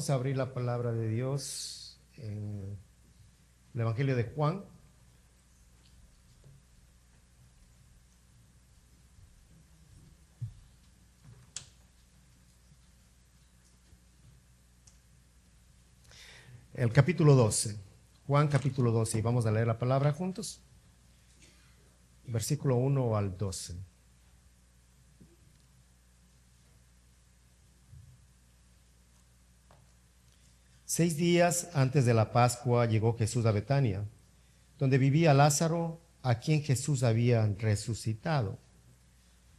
Vamos a abrir la palabra de Dios en el Evangelio de Juan. El capítulo 12, Juan capítulo 12, y vamos a leer la palabra juntos. Versículo 1 al 12. Seis días antes de la Pascua llegó Jesús a Betania, donde vivía Lázaro, a quien Jesús había resucitado.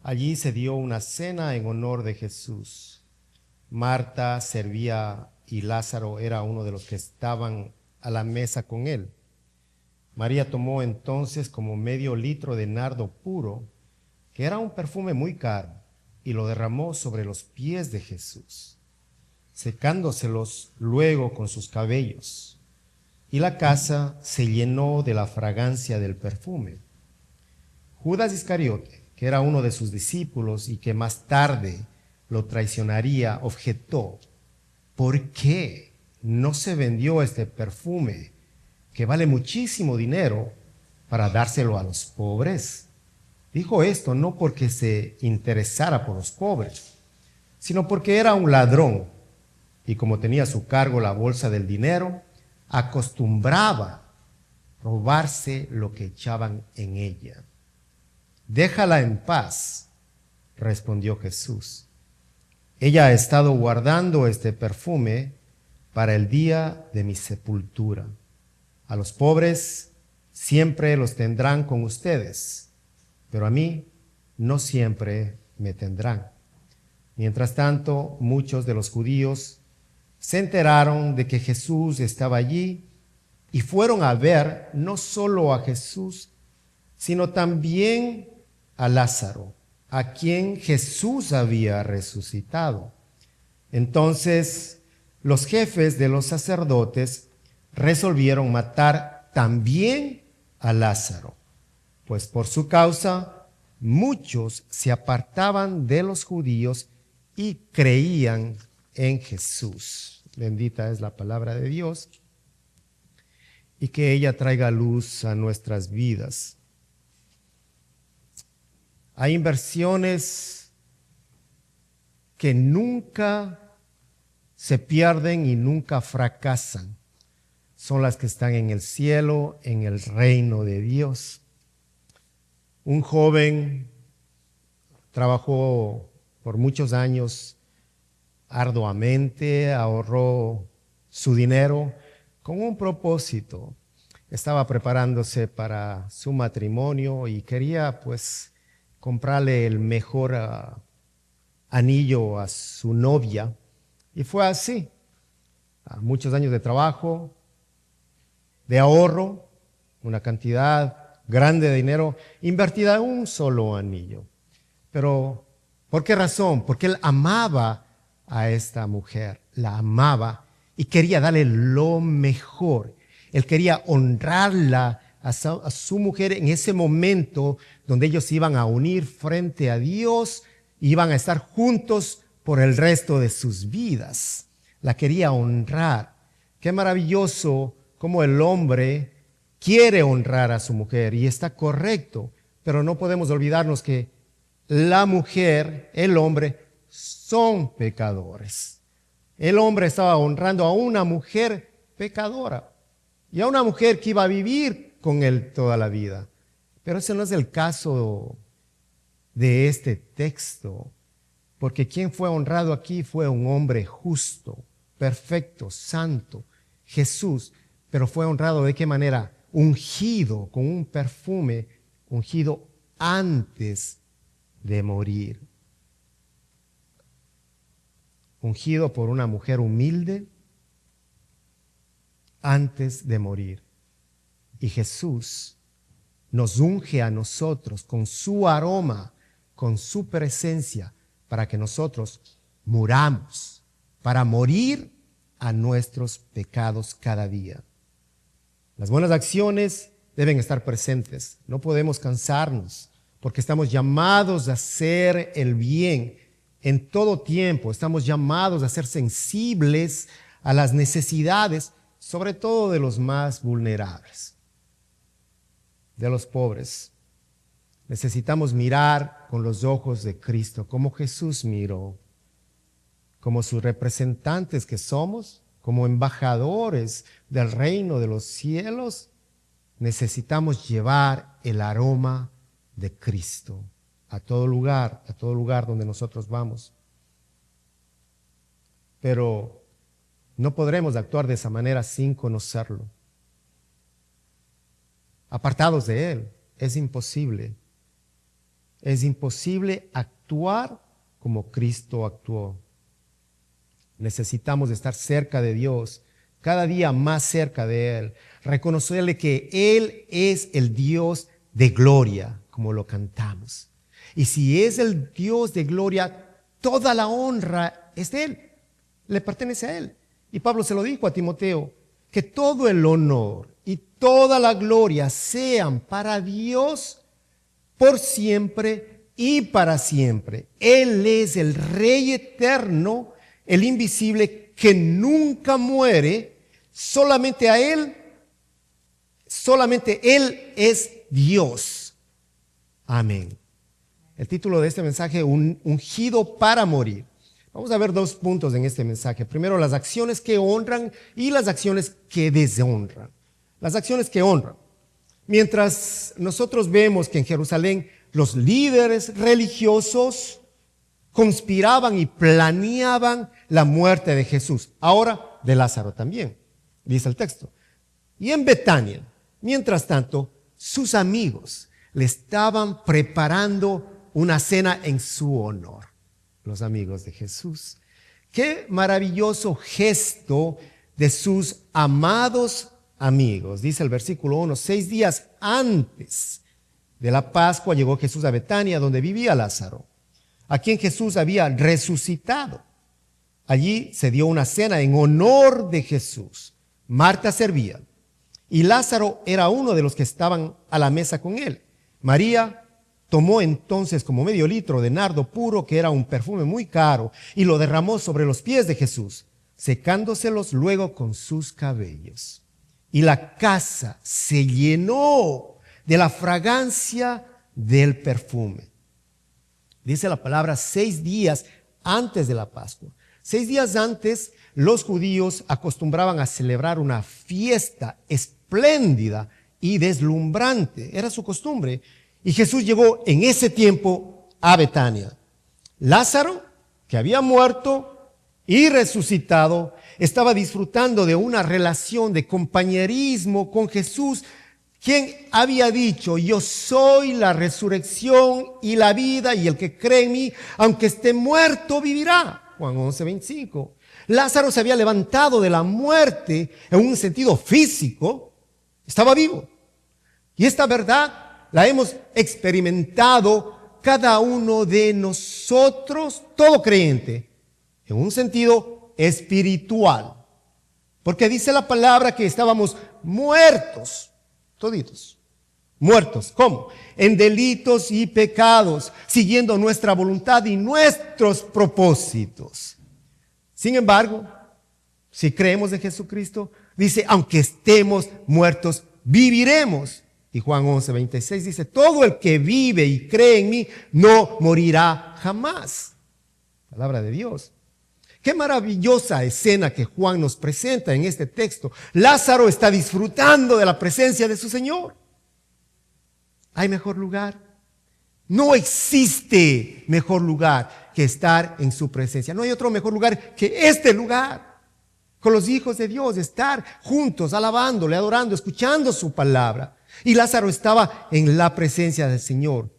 Allí se dio una cena en honor de Jesús. Marta servía y Lázaro era uno de los que estaban a la mesa con él. María tomó entonces como medio litro de nardo puro, que era un perfume muy caro, y lo derramó sobre los pies de Jesús, secándoselos luego con sus cabellos. Y la casa se llenó de la fragancia del perfume. Judas Iscariote, que era uno de sus discípulos y que más tarde lo traicionaría, objetó: ¿por qué no se vendió este perfume, que vale muchísimo dinero, para dárselo a los pobres? Dijo esto no porque se interesara por los pobres, sino porque era un ladrón, y como tenía a su cargo la bolsa del dinero, acostumbraba robarse lo que echaban en ella. Déjala en paz, respondió Jesús. Ella ha estado guardando este perfume para el día de mi sepultura. A los pobres siempre los tendrán con ustedes, pero a mí no siempre me tendrán. Mientras tanto, muchos de los judíos se enteraron de que Jesús estaba allí y fueron a ver no solo a Jesús, sino también a Lázaro, a quien Jesús había resucitado. Entonces, los jefes de los sacerdotes resolvieron matar también a Lázaro, pues por su causa muchos se apartaban de los judíos y creían en Jesús. Bendita es la palabra de Dios, y que ella traiga luz a nuestras vidas. Hay inversiones que nunca se pierden y nunca fracasan. Son las que están en el cielo, en el reino de Dios. Un joven trabajó por muchos años arduamente, ahorró su dinero con un propósito. Estaba preparándose para su matrimonio y quería comprarle el mejor anillo a su novia. Y fue así. Muchos años de trabajo, de ahorro, una cantidad grande de dinero invertida en un solo anillo. Pero, ¿por qué razón? Porque él amaba a esta mujer, la amaba y quería darle lo mejor. Él quería honrarla a su mujer en ese momento donde ellos se iban a unir frente a Dios, iban a estar juntos por el resto de sus vidas. La quería honrar. Qué maravilloso cómo el hombre quiere honrar a su mujer, y está correcto, pero no podemos olvidarnos que la mujer, el hombre, son pecadores. El hombre estaba honrando a una mujer pecadora y a una mujer que iba a vivir con él toda la vida. Pero ese no es el caso de este texto, porque quien fue honrado aquí fue un hombre justo, perfecto, santo, Jesús. Pero fue honrado ¿de qué manera? Ungido con un perfume, ungido antes de morir. Ungido por una mujer humilde antes de morir. Y Jesús nos unge a nosotros con su aroma, con su presencia, para que nosotros muramos, para morir a nuestros pecados cada día. Las buenas acciones deben estar presentes. No podemos cansarnos, porque estamos llamados a hacer el bien en todo tiempo. Estamos llamados a ser sensibles a las necesidades, sobre todo de los más vulnerables, de los pobres. Necesitamos mirar con los ojos de Cristo, como Jesús miró, como sus representantes que somos, como embajadores del reino de los cielos. Necesitamos llevar el aroma de Cristo a todo lugar donde nosotros vamos. Pero no podremos actuar de esa manera sin conocerlo. Apartados de Él, es imposible. Es imposible actuar como Cristo actuó. Necesitamos estar cerca de Dios, cada día más cerca de Él. Reconocerle que Él es el Dios de gloria, como lo cantamos. Y si es el Dios de gloria, toda la honra es de Él, le pertenece a Él. Y Pablo se lo dijo a Timoteo, que todo el honor y toda la gloria sean para Dios por siempre y para siempre. Él es el Rey eterno, el invisible, que nunca muere. Solamente Él es Dios. Amén. El título de este mensaje, un ungido para morir. Vamos a ver dos puntos en este mensaje. Primero, las acciones que honran y las acciones que deshonran. Las acciones que honran. Mientras nosotros vemos que en Jerusalén los líderes religiosos conspiraban y planeaban la muerte de Jesús. Ahora de Lázaro también, dice el texto. Y en Betania, mientras tanto, sus amigos le estaban preparando una cena en su honor. Los amigos de Jesús. Qué maravilloso gesto de sus amados amigos. Dice el versículo 1, 6 días antes de la Pascua llegó Jesús a Betania, donde vivía Lázaro, a quien Jesús había resucitado. Allí se dio una cena en honor de Jesús. Marta servía y Lázaro era uno de los que estaban a la mesa con él. María tomó entonces como medio litro de nardo puro, que era un perfume muy caro, y lo derramó sobre los pies de Jesús, secándoselos luego con sus cabellos. Y la casa se llenó de la fragancia del perfume. Dice la palabra 6 días antes de la Pascua. 6 días antes, los judíos acostumbraban a celebrar una fiesta espléndida y deslumbrante. Era su costumbre. Y Jesús llegó en ese tiempo a Betania. Lázaro, que había muerto y resucitado, estaba disfrutando de una relación de compañerismo con Jesús, quien había dicho: yo soy la resurrección y la vida, y el que cree en mí, aunque esté muerto, vivirá. Juan 11:25. Lázaro se había levantado de la muerte en un sentido físico, estaba vivo. Y esta verdad la hemos experimentado cada uno de nosotros, todo creyente, en un sentido espiritual. Porque dice la palabra que estábamos muertos, toditos, muertos. ¿Cómo? En delitos y pecados, siguiendo nuestra voluntad y nuestros propósitos. Sin embargo, si creemos en Jesucristo, dice, aunque estemos muertos, viviremos. Y Juan 11:26 dice, todo el que vive y cree en mí no morirá jamás. Palabra de Dios. Qué maravillosa escena que Juan nos presenta en este texto. Lázaro está disfrutando de la presencia de su Señor. ¿Hay mejor lugar? No existe mejor lugar que estar en su presencia. No hay otro mejor lugar que este lugar. Con los hijos de Dios, estar juntos, alabándole, adorando, escuchando su palabra. Y Lázaro estaba en la presencia del Señor.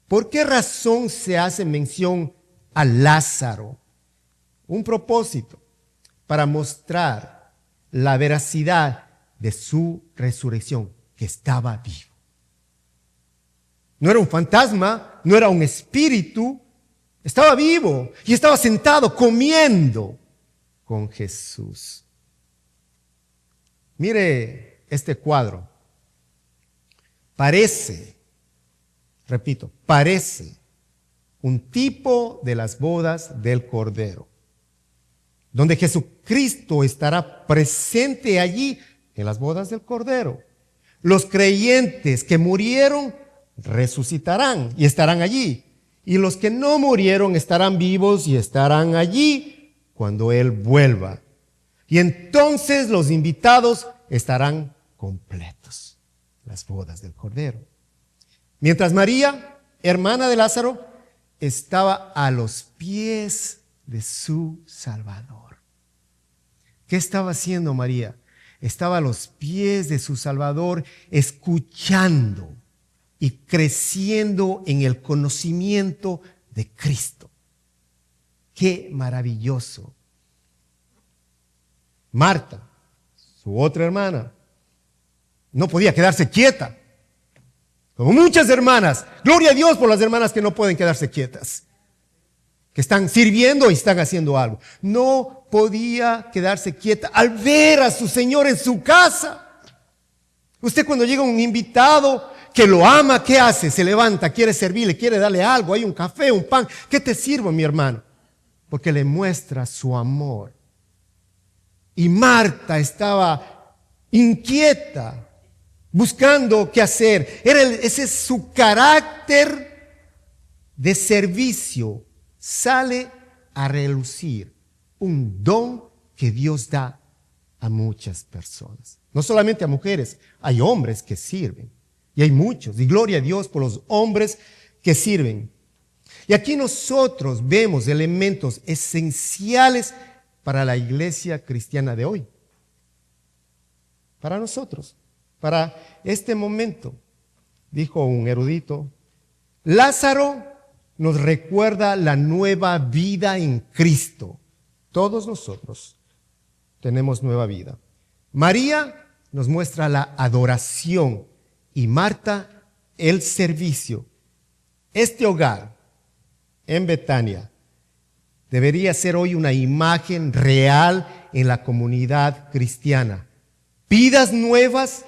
¿Por qué razón se hace mención a Lázaro? Un propósito, para mostrar la veracidad de su resurrección, que estaba vivo. No era un fantasma, no era un espíritu, estaba vivo y estaba sentado comiendo con Jesús. Mire este cuadro. Parece un tipo de las bodas del Cordero, donde Jesucristo estará presente allí en las bodas del Cordero. Los creyentes que murieron resucitarán y estarán allí. Y los que no murieron estarán vivos y estarán allí cuando Él vuelva. Y entonces los invitados estarán completos. Las bodas del Cordero. Mientras María, hermana de Lázaro, estaba a los pies de su Salvador. ¿Qué estaba haciendo María? Estaba a los pies de su Salvador, escuchando y creciendo en el conocimiento de Cristo. ¡Qué maravilloso! Marta, su otra hermana, no podía quedarse quieta. Como muchas hermanas, gloria a Dios por las hermanas que no pueden quedarse quietas, que están sirviendo y están haciendo algo. No podía quedarse quieta al ver a su Señor en su casa. Usted cuando llega un invitado que lo ama, ¿qué hace? Se levanta, quiere servirle, quiere darle algo, hay un café, un pan. ¿Qué te sirvo, mi hermano? Porque le muestra su amor. Y Marta estaba inquieta, buscando qué hacer. Ese es su carácter de servicio. Sale a relucir un don que Dios da a muchas personas. No solamente a mujeres, hay hombres que sirven. Y hay muchos. Y gloria a Dios por los hombres que sirven. Y aquí nosotros vemos elementos esenciales para la iglesia cristiana de hoy. Para nosotros. Para este momento, dijo un erudito, Lázaro nos recuerda la nueva vida en Cristo. Todos nosotros tenemos nueva vida. María nos muestra la adoración y Marta el servicio. Este hogar en Betania debería ser hoy una imagen real en la comunidad cristiana. Vidas nuevas,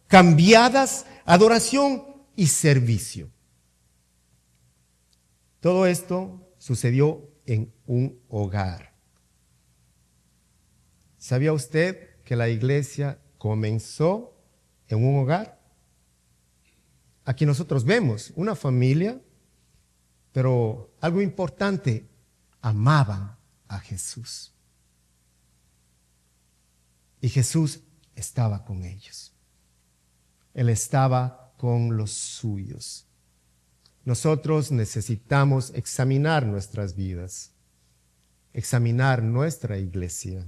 cambiadas, adoración y servicio. Todo esto sucedió en un hogar. ¿Sabía usted que la iglesia comenzó en un hogar? Aquí nosotros vemos una familia, pero algo importante, amaban a Jesús. Y Jesús estaba con ellos. Él estaba con los suyos. Nosotros necesitamos examinar nuestras vidas, examinar nuestra iglesia,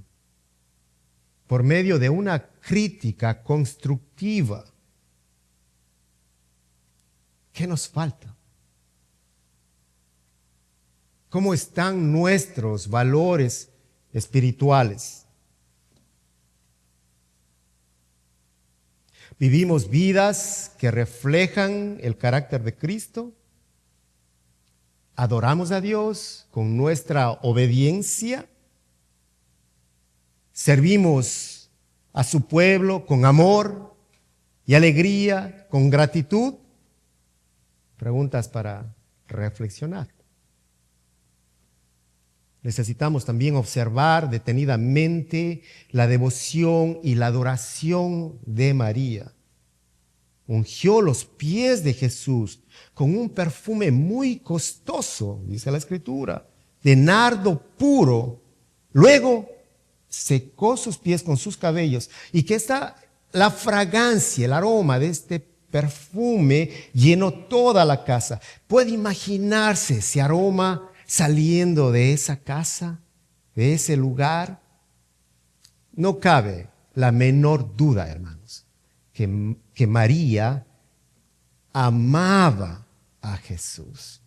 por medio de una crítica constructiva. ¿Qué nos falta? ¿Cómo están nuestros valores espirituales? ¿Vivimos vidas que reflejan el carácter de Cristo? ¿Adoramos a Dios con nuestra obediencia? ¿Servimos a su pueblo con amor y alegría, con gratitud? Preguntas para reflexionar. Necesitamos también observar detenidamente la devoción y la adoración de María. Ungió los pies de Jesús con un perfume muy costoso, dice la Escritura, de nardo puro. Luego secó sus pies con sus cabellos y que la fragancia, el aroma de este perfume llenó toda la casa. ¿Puede imaginarse ese aroma saliendo de esa casa, de ese lugar? No cabe la menor duda, hermanos, que María amaba a Jesús.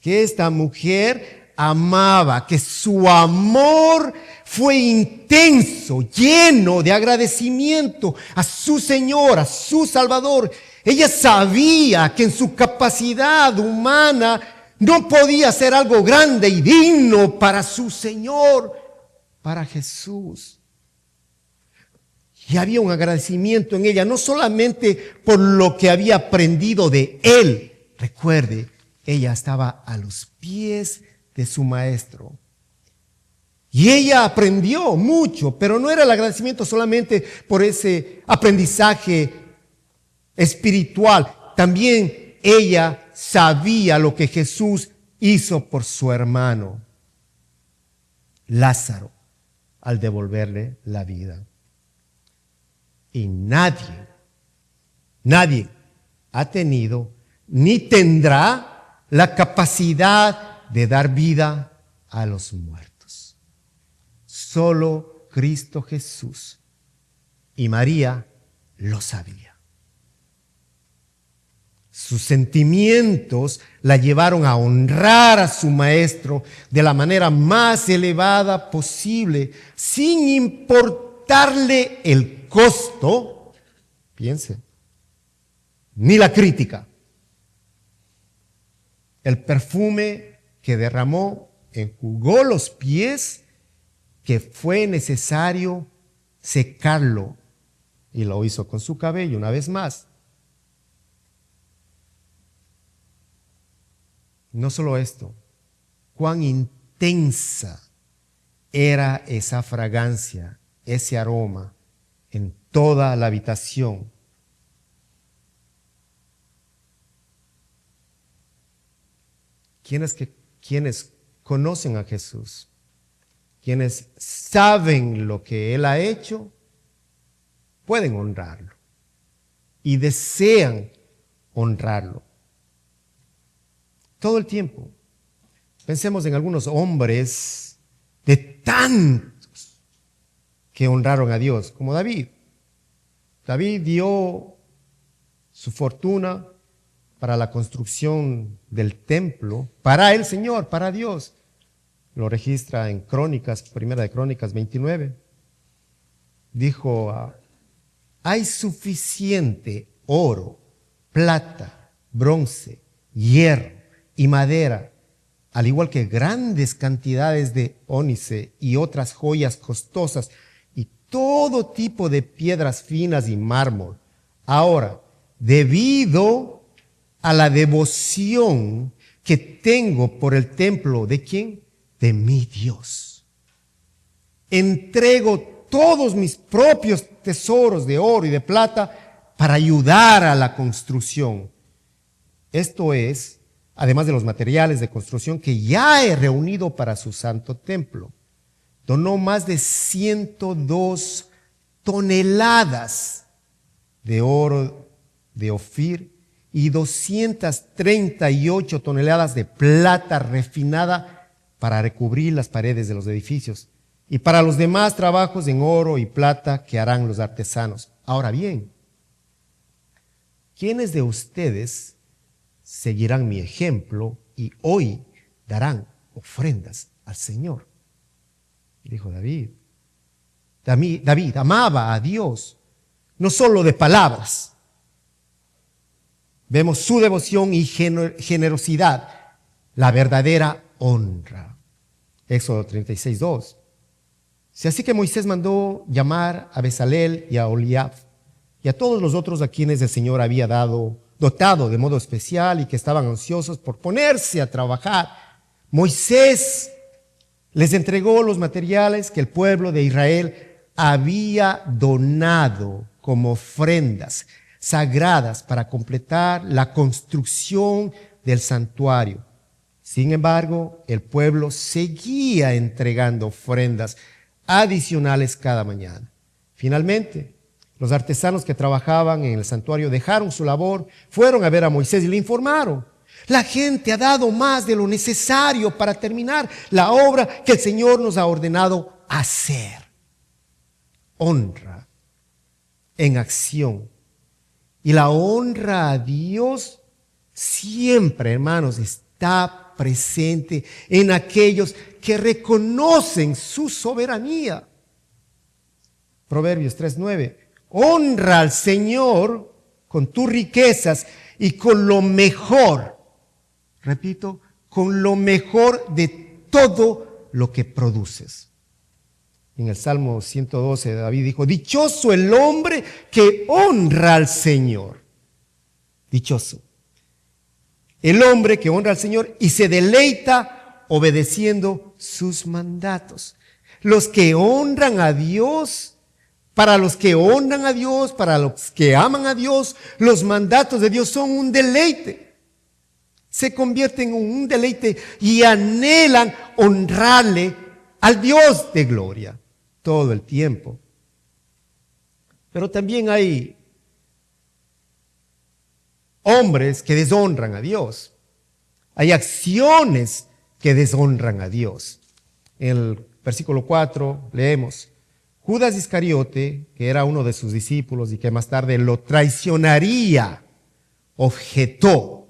Que esta mujer amaba, que su amor fue intenso, lleno de agradecimiento a su Señor, a su Salvador. Ella sabía que en su capacidad humana no podía hacer algo grande y digno para su Señor, para Jesús. Y había un agradecimiento en ella, no solamente por lo que había aprendido de Él. Recuerde, ella estaba a los pies de su Maestro. Y ella aprendió mucho, pero no era el agradecimiento solamente por ese aprendizaje espiritual. También ella sabía lo que Jesús hizo por su hermano Lázaro al devolverle la vida. Y nadie ha tenido ni tendrá la capacidad de dar vida a los muertos. Solo Cristo Jesús. Y María lo sabía. Sus sentimientos la llevaron a honrar a su maestro de la manera más elevada posible, sin importarle el costo, piense, ni la crítica. El perfume que derramó enjugó los pies, que fue necesario secarlo, y lo hizo con su cabello una vez más. No solo esto, cuán intensa era esa fragancia, ese aroma en toda la habitación. Quienes conocen a Jesús, quienes saben lo que Él ha hecho, pueden honrarlo y desean honrarlo. Todo el tiempo. Pensemos en algunos hombres de tantos que honraron a Dios, como David. David dio su fortuna para la construcción del templo, para el Señor, para Dios. Lo registra en Crónicas, Primera de Crónicas 29. Dijo, hay suficiente oro, plata, bronce, hierro y madera, al igual que grandes cantidades de ónice y otras joyas costosas y todo tipo de piedras finas y mármol. Ahora, debido a la devoción que tengo por el templo, ¿de quién? De mi Dios. Entrego todos mis propios tesoros de oro y de plata para ayudar a la construcción. Esto es, además de los materiales de construcción que ya he reunido para su santo templo. Donó más de 102 toneladas de oro de Ofir y 238 toneladas de plata refinada para recubrir las paredes de los edificios y para los demás trabajos en oro y plata que harán los artesanos. Ahora bien, ¿quiénes de ustedes seguirán mi ejemplo y hoy darán ofrendas al Señor? Dijo David. David amaba a Dios, no solo de palabras. Vemos su devoción y generosidad, la verdadera honra. Éxodo 36:2. Así que Moisés mandó llamar a Bezalel y a Oliab y a todos los otros a quienes el Señor había dotado de modo especial y que estaban ansiosos por ponerse a trabajar. Moisés les entregó los materiales que el pueblo de Israel había donado como ofrendas sagradas para completar la construcción del santuario. Sin embargo, el pueblo seguía entregando ofrendas adicionales cada mañana. Finalmente, los artesanos que trabajaban en el santuario dejaron su labor, fueron a ver a Moisés y le informaron: la gente ha dado más de lo necesario para terminar la obra que el Señor nos ha ordenado hacer. Honra en acción. Y la honra a Dios siempre, hermanos, está presente en aquellos que reconocen su soberanía. Proverbios 3:9. Honra al Señor con tus riquezas y con lo mejor. Repito, con lo mejor de todo lo que produces. En el Salmo 112, David dijo: dichoso el hombre que honra al Señor. Dichoso. El hombre que honra al Señor y se deleita obedeciendo sus mandatos. Los que honran a Dios, para los que honran a Dios, para los que aman a Dios, los mandatos de Dios son un deleite. Se convierten en un deleite y anhelan honrarle al Dios de gloria todo el tiempo. Pero también hay hombres que deshonran a Dios. Hay acciones que deshonran a Dios. En el versículo 4 leemos: Judas Iscariote, que era uno de sus discípulos y que más tarde lo traicionaría, objetó: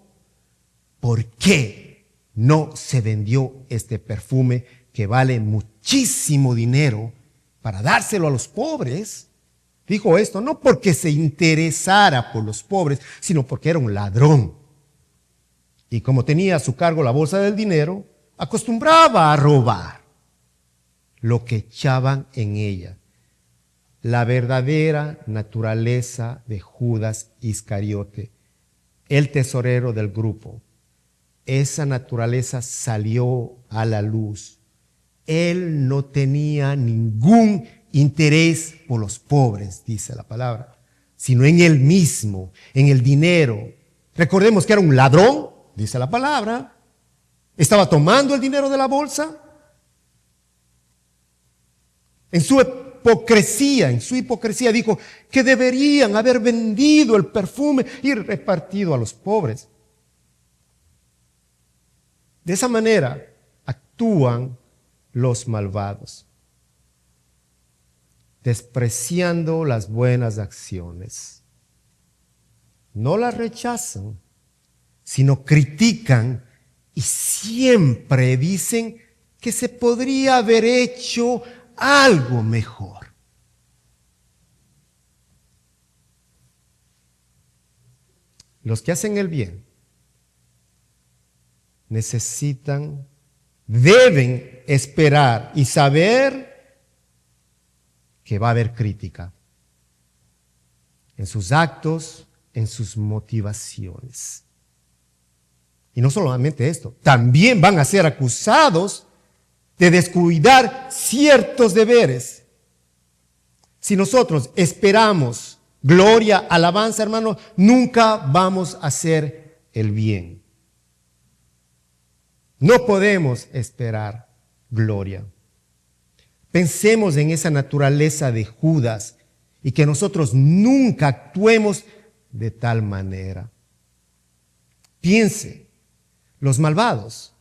¿por qué no se vendió este perfume que vale muchísimo dinero para dárselo a los pobres? Dijo esto no porque se interesara por los pobres, sino porque era un ladrón. Y como tenía a su cargo la bolsa del dinero, acostumbraba a robar lo que echaban en ella. La verdadera naturaleza de Judas Iscariote, el tesorero del grupo. Esa naturaleza salió a la luz. Él no tenía ningún interés por los pobres, dice la palabra, sino en él mismo, en el dinero. Recordemos que era un ladrón, dice la palabra. Estaba tomando el dinero de la bolsa. En su hipocresía dijo que deberían haber vendido el perfume y repartido a los pobres. De esa manera actúan los malvados, despreciando las buenas acciones. No las rechazan, sino critican y siempre dicen que se podría haber hecho algo mejor. Los que hacen el bien deben esperar y saber que va a haber crítica en sus actos, en sus motivaciones. Y no solamente esto, también van a ser acusados de descuidar ciertos deberes. Si nosotros esperamos gloria, alabanza, hermanos, nunca vamos a hacer el bien. No podemos esperar gloria. Pensemos en esa naturaleza de Judas y que nosotros nunca actuemos de tal manera. Piense, los malvados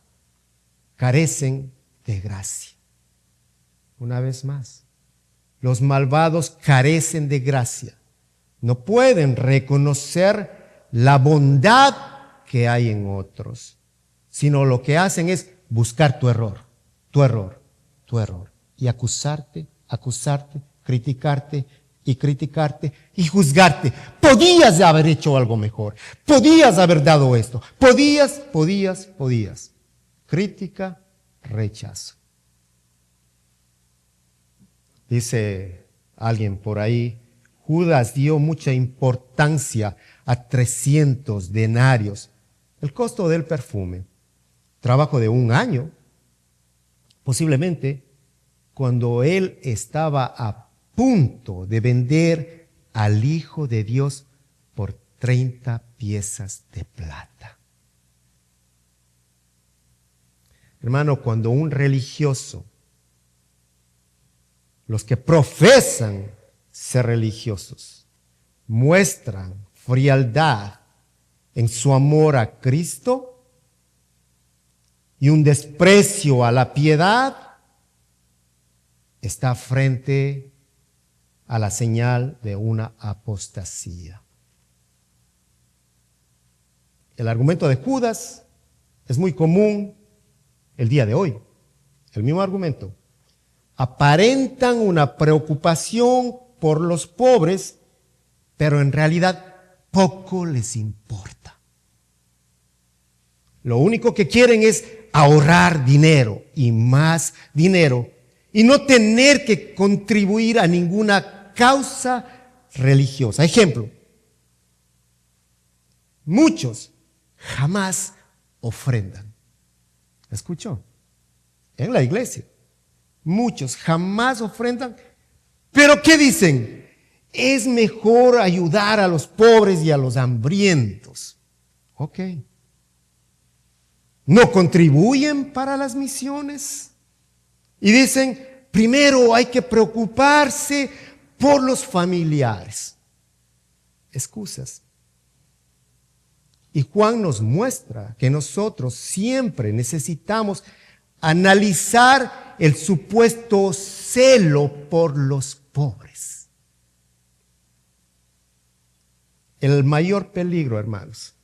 carecen de gracia. Una vez más, los malvados carecen de gracia. No pueden reconocer la bondad que hay en otros, sino lo que hacen es buscar tu error, y acusarte, criticarte y juzgarte. Podías haber hecho algo mejor, podías haber dado esto, podías. Crítica, rechazo. Dice alguien por ahí, Judas dio mucha importancia a 300 denarios, el costo del perfume, trabajo de un año, posiblemente cuando él estaba a punto de vender al Hijo de Dios por 30 piezas de plata. Hermano, cuando un religioso, los que profesan ser religiosos, muestran frialdad en su amor a Cristo y un desprecio a la piedad, está frente a la señal de una apostasía. El argumento de Judas es muy común el día de hoy. El mismo argumento. Aparentan una preocupación por los pobres, pero en realidad poco les importa. Lo único que quieren es ahorrar dinero y más dinero y no tener que contribuir a ninguna causa religiosa. Ejemplo, muchos jamás ofrendan. ¿Escuchó? En la iglesia. muchos jamás ofrendan. ¿Pero qué dicen? Es mejor ayudar a los pobres y a los hambrientos. Ok. ¿No contribuyen para las misiones? Y dicen, primero hay que preocuparse por los familiares. Excusas. Y Juan nos muestra que nosotros siempre necesitamos analizar el supuesto celo por los pobres. El mayor peligro, hermanos,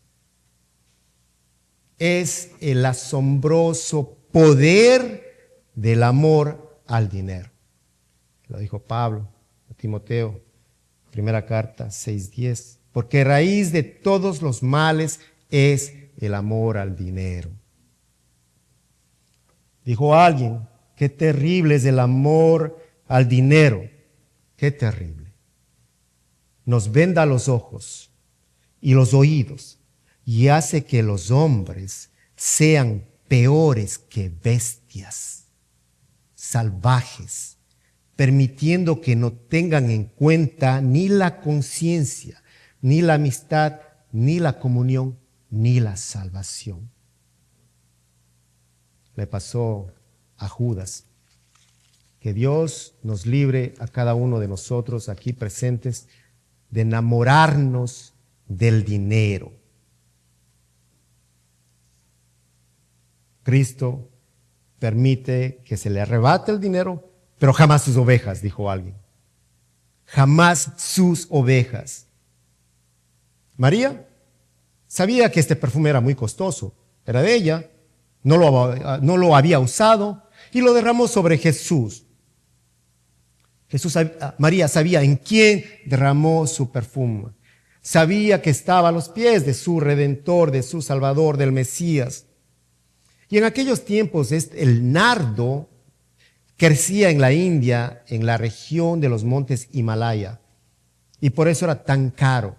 es el asombroso poder del amor al dinero. Lo dijo Pablo a Timoteo, primera carta 6:10. Porque raíz de todos los males es el amor al dinero. Dijo alguien, qué terrible es el amor al dinero. Qué terrible. Nos venda los ojos y los oídos y hace que los hombres sean peores que bestias, salvajes, permitiendo que no tengan en cuenta ni la conciencia, ni la amistad, ni la comunión, ni la salvación. Le pasó a Judas. Que Dios nos libre a cada uno de nosotros aquí presentes de enamorarnos del dinero. Cristo permite que se le arrebate el dinero, pero jamás sus ovejas, dijo alguien. Jamás sus ovejas. María sabía que este perfume era muy costoso, era de ella, no lo había usado y lo derramó sobre Jesús. María sabía en quién derramó su perfume. Sabía que estaba a los pies de su Redentor, de su Salvador, del Mesías. Y en aquellos tiempos el nardo crecía en la India, en la región de los montes Himalaya. Y por eso era tan caro.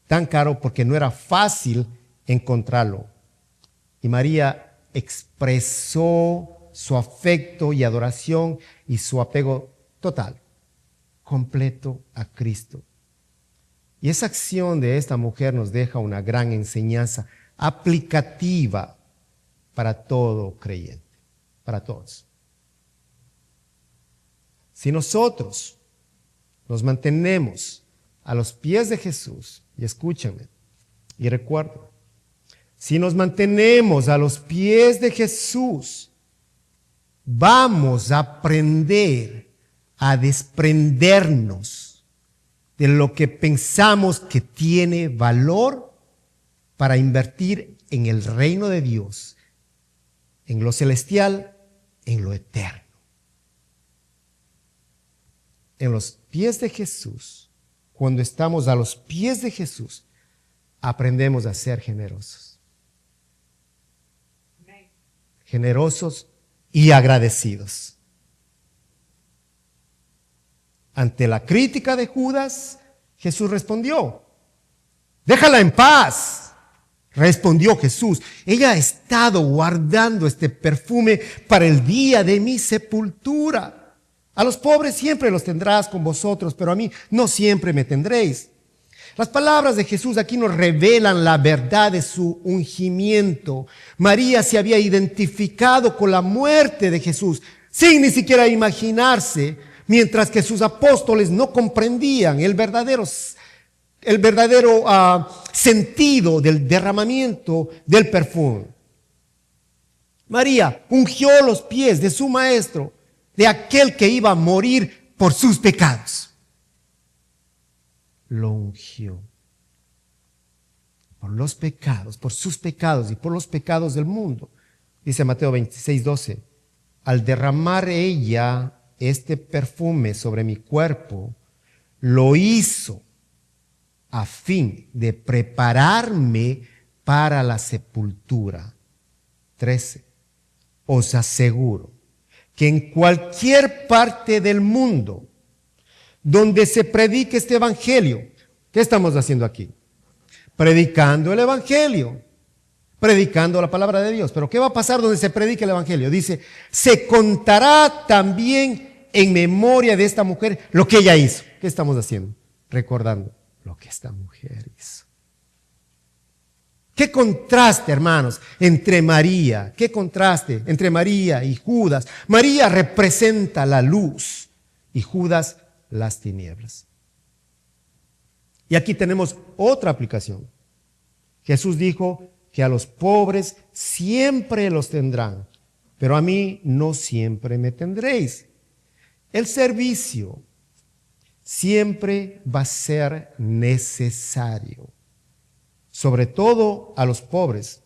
Tan caro porque no era fácil encontrarlo. Y María expresó su afecto y adoración y su apego total, completo a Cristo. Y esa acción de esta mujer nos deja una gran enseñanza aplicativa para todo creyente, para todos. Si nosotros nos mantenemos a los pies de Jesús, y escúchame, y recuerden, si nos mantenemos a los pies de Jesús, vamos a aprender a desprendernos de lo que pensamos que tiene valor para invertir en el reino de Dios, en lo celestial, en lo eterno. En los pies de Jesús, cuando estamos a los pies de Jesús, aprendemos a ser generosos. Generosos y agradecidos. Ante la crítica de Judas, Jesús respondió, déjala en paz. Respondió Jesús, ella ha estado guardando este perfume para el día de mi sepultura. A los pobres siempre los tendrás con vosotros, pero a mí no siempre me tendréis. Las palabras de Jesús aquí nos revelan la verdad de su ungimiento. María se había identificado con la muerte de Jesús, sin ni siquiera imaginarse, mientras que sus apóstoles no comprendían el verdadero sentido del derramamiento del perfume. María ungió los pies de su maestro, de aquel que iba a morir por sus pecados. Lo ungió por los pecados, por sus pecados y por los pecados del mundo. Dice Mateo 26:12, al derramar ella este perfume sobre mi cuerpo, lo hizo a fin de prepararme para la sepultura. 13. Os aseguro que en cualquier parte del mundo donde se predique este evangelio, ¿qué estamos haciendo aquí? Predicando el evangelio. predicando la palabra de Dios. Pero ¿qué va a pasar donde se predique el evangelio? Dice, se contará también en memoria de esta mujer lo que ella hizo. ¿Qué estamos haciendo? Recordando lo que esta mujer hizo. Qué contraste, hermanos, entre María. Qué contraste entre María y Judas. María representa la luz y Judas las tinieblas. Y aquí tenemos otra aplicación. Jesús dijo que a los pobres siempre los tendrán, pero a mí no siempre me tendréis. El servicio siempre va a ser necesario, sobre todo a los pobres,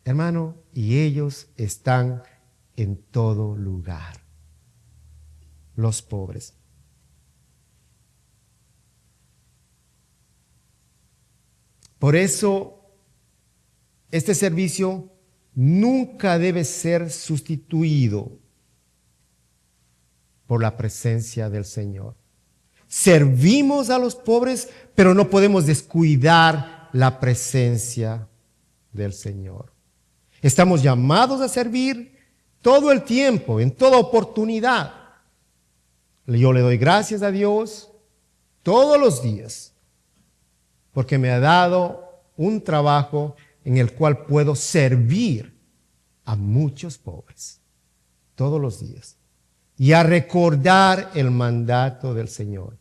hermano, y ellos están en todo lugar, los pobres. Por eso, este servicio nunca debe ser sustituido por la presencia del Señor. Servimos a los pobres, pero no podemos descuidar la presencia del Señor. Estamos llamados a servir todo el tiempo, en toda oportunidad. Yo le doy gracias a Dios todos los días, porque me ha dado un trabajo en el cual puedo servir a muchos pobres todos los días y a recordar el mandato del Señor,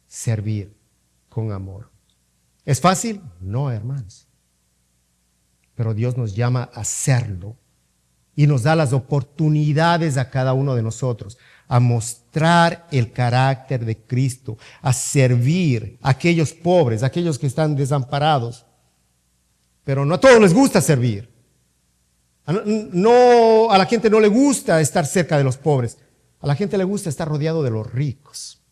servir con amor. ¿Es fácil? No, hermanos. Pero Dios nos llama a hacerlo y nos da las oportunidades a cada uno de nosotros a mostrar el carácter de Cristo, a servir a aquellos pobres, a aquellos que están desamparados. Pero no a todos les gusta servir. No, a la gente no le gusta estar cerca de los pobres. A la gente le gusta estar rodeado de los ricos.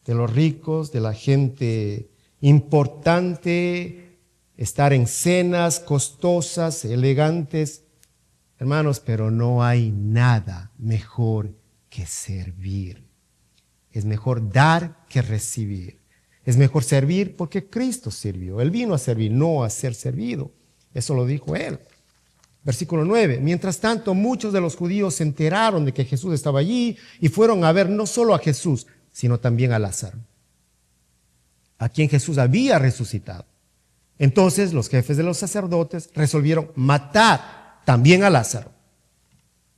De los ricos, de la gente importante, estar en cenas costosas, elegantes. Hermanos, pero no hay nada mejor que servir. Es mejor dar que recibir. Es mejor servir porque Cristo sirvió. Él vino a servir, no a ser servido. Eso lo dijo Él. Versículo 9. Mientras tanto, muchos de los judíos se enteraron de que Jesús estaba allí y fueron a ver no solo a Jesús, sino también a Lázaro, a quien Jesús había resucitado. Entonces los jefes de los sacerdotes resolvieron matar también a Lázaro,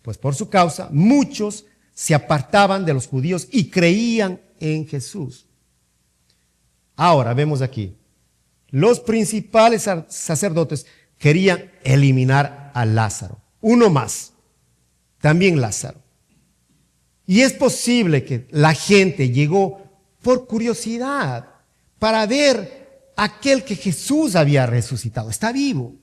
pues por su causa muchos se apartaban de los judíos y creían en Jesús. Ahora vemos aquí, los principales sacerdotes querían eliminar a Lázaro, uno más, también Lázaro. Y es posible que la gente llegó por curiosidad para ver a aquel que Jesús había resucitado, está vivo.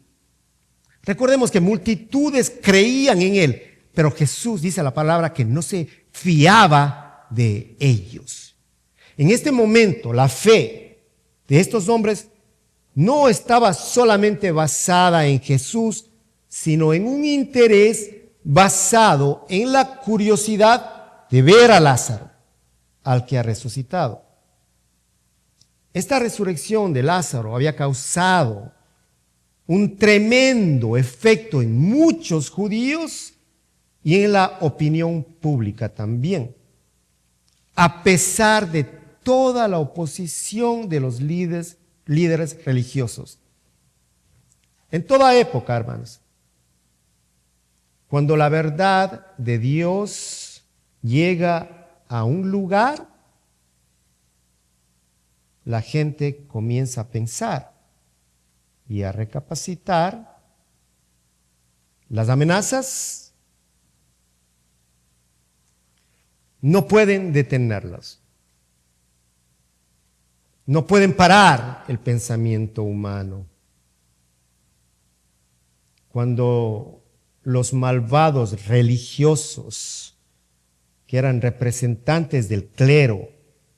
Recordemos que multitudes creían en Él, pero Jesús dice la palabra que no se fiaba de ellos. En este momento, la fe de estos hombres no estaba solamente basada en Jesús, sino en un interés basado en la curiosidad de ver a Lázaro, al que ha resucitado. Esta resurrección de Lázaro había causado un tremendo efecto en muchos judíos y en la opinión pública también, a pesar de toda la oposición de los líderes religiosos. En toda época, hermanos, cuando la verdad de Dios llega a un lugar, la gente comienza a pensar y a recapacitar. Las amenazas no pueden detenerlas. No pueden parar el pensamiento humano. Cuando los malvados religiosos, que eran representantes del clero,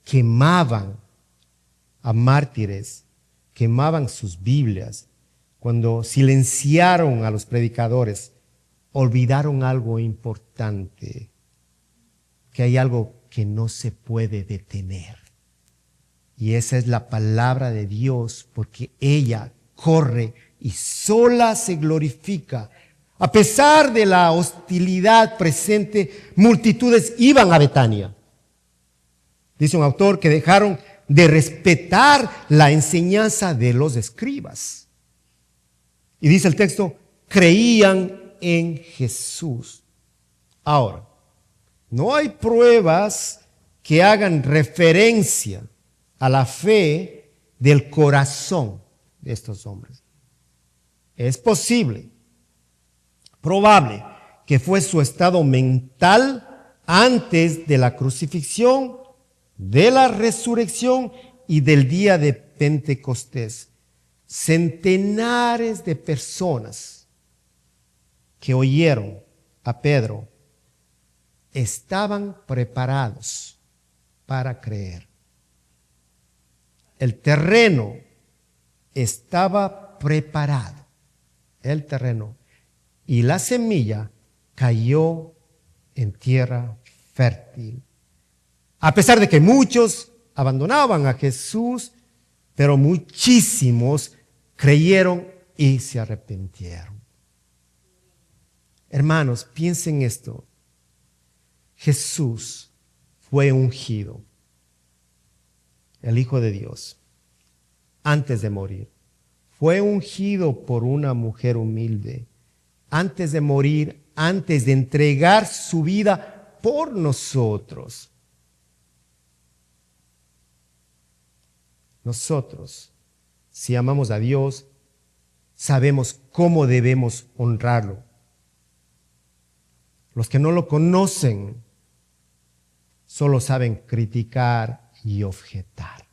quemaban a mártires, quemaban sus Biblias, cuando silenciaron a los predicadores, olvidaron algo importante, que hay algo que no se puede detener. Y esa es la palabra de Dios, porque ella corre y sola se glorifica. A pesar de la hostilidad presente, multitudes iban a Betania. Dice un autor que dejaron de respetar la enseñanza de los escribas. Y dice el texto, creían en Jesús. Ahora, no hay pruebas que hagan referencia a la fe del corazón de estos hombres. Es posible, probable, que fue su estado mental antes de la crucifixión, de la resurrección y del día de Pentecostés. Centenares de personas que oyeron a Pedro estaban preparados para creer. El terreno estaba preparado, el terreno, y la semilla cayó en tierra fértil. A pesar de que muchos abandonaban a Jesús, pero muchísimos creyeron y se arrepintieron. Hermanos, piensen esto. Jesús fue ungido, el Hijo de Dios, antes de morir. Fue ungido por una mujer humilde, antes de morir, antes de entregar su vida por nosotros. Nosotros, si amamos a Dios, sabemos cómo debemos honrarlo. Los que no lo conocen solo saben criticar y objetar.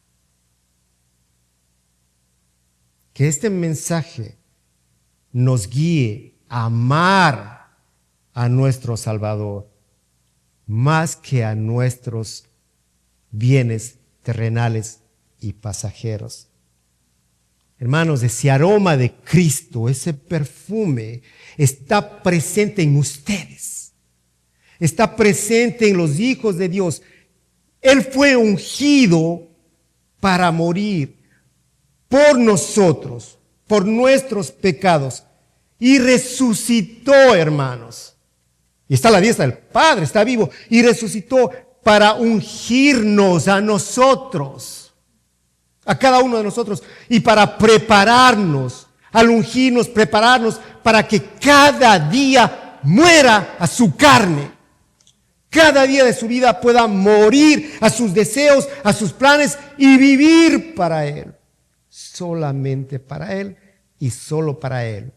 Que este mensaje nos guíe a amar a nuestro Salvador más que a nuestros bienes terrenales y pasajeros. Hermanos, ese aroma de Cristo, ese perfume, está presente en ustedes. Está presente en los hijos de Dios. Él fue ungido para morir por nosotros, por nuestros pecados, y resucitó, hermanos. Y está a la diestra del Padre, está vivo, y resucitó para ungirnos a nosotros, a cada uno de nosotros, y para prepararnos, al ungirnos, prepararnos para que cada día muera a su carne. Cada día de su vida pueda morir a sus deseos, a sus planes y vivir para Él. Solamente para Él y solo para Él.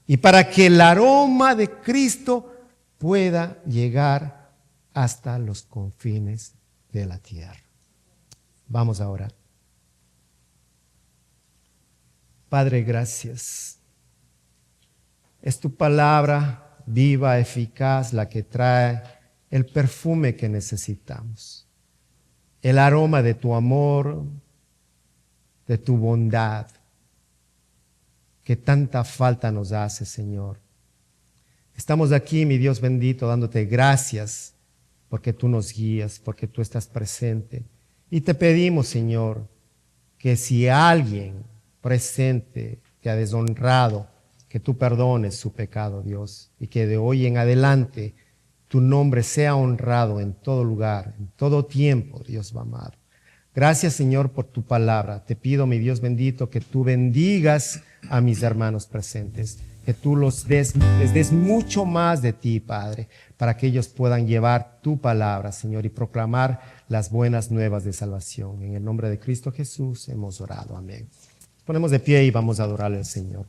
Y para que el aroma de Cristo pueda llegar hasta los confines de la tierra. Vamos a orar. Padre, gracias. Es tu palabra viva, eficaz, la que trae el perfume que necesitamos. El aroma de tu amor, de tu bondad, que tanta falta nos hace, Señor. Estamos aquí, mi Dios bendito, dándote gracias porque tú nos guías, porque tú estás presente. Y te pedimos, Señor, que si alguien presente te ha deshonrado, que tú perdones su pecado, Dios, y que de hoy en adelante tu nombre sea honrado en todo lugar, en todo tiempo, Dios amado. Gracias, Señor, por tu palabra. Te pido, mi Dios bendito, que tú bendigas a mis hermanos presentes, que tú les des mucho más de ti, Padre, para que ellos puedan llevar tu palabra, Señor, y proclamar las buenas nuevas de salvación. En el nombre de Cristo Jesús hemos orado. Amén. Ponemos de pie y vamos a adorarle al Señor.